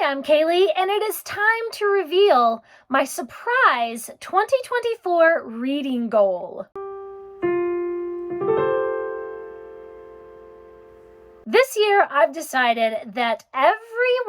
I'm Kaylee, and it is time to reveal my surprise 2024 reading goal. This year, I've decided that every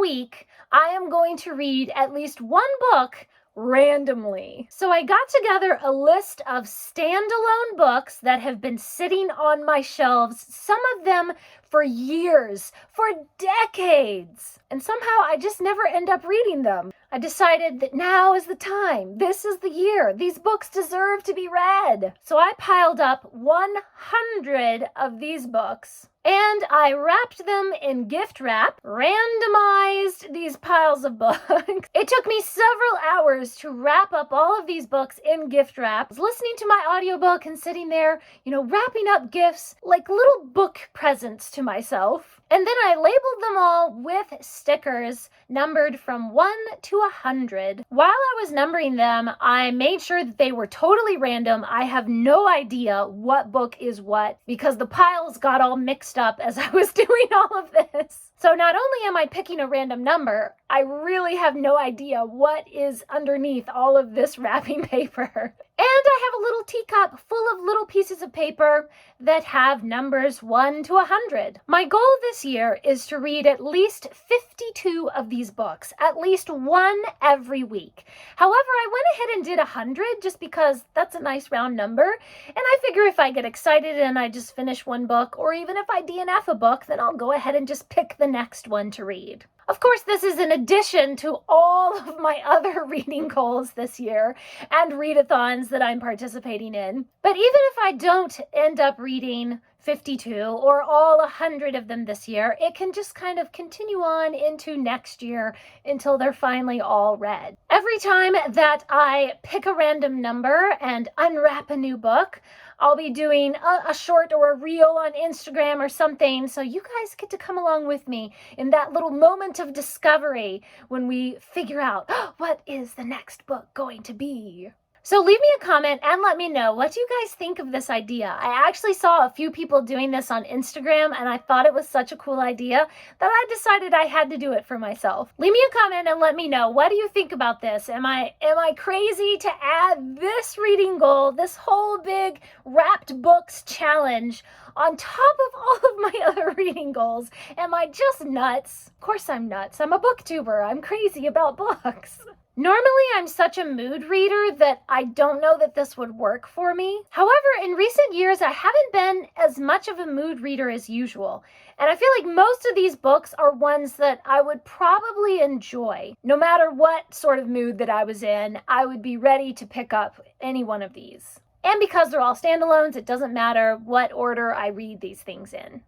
week I am going to read at least one book randomly. So I got together a list of standalone books that have been sitting on my shelves, some of them for years, for decades. And somehow I just never end up reading them. I decided that now is the time. This is the year. These books deserve to be read. So I piled up 100 of these books and I wrapped them in gift wrap, randomized these piles of books. It took me several hours to wrap up all of these books in gift wrap. I was listening to my audiobook and sitting there, wrapping up gifts like little book presents to myself. And then I labeled them all with stickers numbered from 1 to 100. While I was numbering them, I made sure that they were totally random. I have no idea what book is what because the piles got all mixed up as I was doing all of this. So not only am I picking a random number, I really have no idea what is underneath all of this wrapping paper. And I have a little teacup full of little pieces of paper that have numbers 1 to 100. My goal this year is to read at least 52 of these books, at least one every week. However, I went ahead and did 100 just because that's a nice round number. And I figure if I get excited and I just finish one book, or even if I DNF a book, then I'll go ahead and just pick the next one to read. Of course, this is in addition to all of my other reading goals this year and readathons that I'm participating in. But even if I don't end up reading 52 or all 100 of them this year, it can just kind of continue on into next year until they're finally all read. Every time that I pick a random number and unwrap a new book, I'll be doing a short or a reel on Instagram or something, so you guys get to come along with me in that little moment of discovery when we figure out what is the next book going to be. So leave me a comment and let me know, what do you guys think of this idea? I actually saw a few people doing this on Instagram and I thought it was such a cool idea that I decided I had to do it for myself. Leave me a comment and let me know, what do you think about this? Am I crazy to add this reading goal, this whole big wrapped books challenge on top of all of my other reading goals? Am I just nuts? Of course I'm nuts. I'm a booktuber. I'm crazy about books. Normally, I'm such a mood reader that I don't know that this would work for me. However, in recent years, I haven't been as much of a mood reader as usual. And I feel like most of these books are ones that I would probably enjoy. No matter what sort of mood that I was in, I would be ready to pick up any one of these. And because they're all standalones, it doesn't matter what order I read these things in.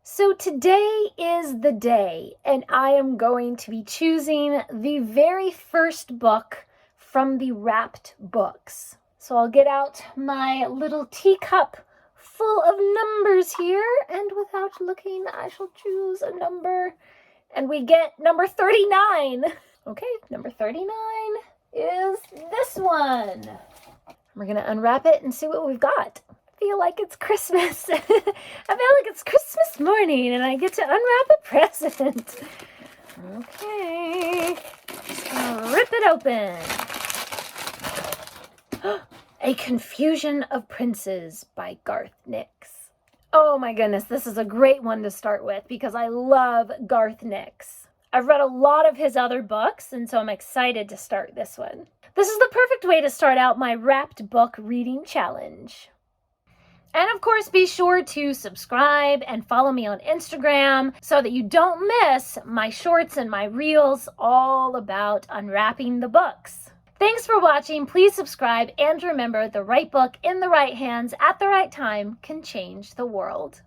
So today is the day, and I am going to be choosing the very first book from the wrapped books. So I'll get out my little teacup full of numbers here, and without looking, I shall choose a number, and we get number 39. Okay, number 39 is this one. We're gonna unwrap it and see what we've got. I feel like it's Christmas. I feel like it's Christmas morning and I get to unwrap a present. Okay, just gonna rip it open. A Confusion of Princes by Garth Nix. Oh my goodness, this is a great one to start with because I love Garth Nix. I've read a lot of his other books, and so I'm excited to start this one. This is the perfect way to start out my wrapped book reading challenge. And of course, be sure to subscribe and follow me on Instagram so that you don't miss my shorts and my reels all about unwrapping the books. Thanks for watching. Please subscribe and remember, the right book in the right hands at the right time can change the world.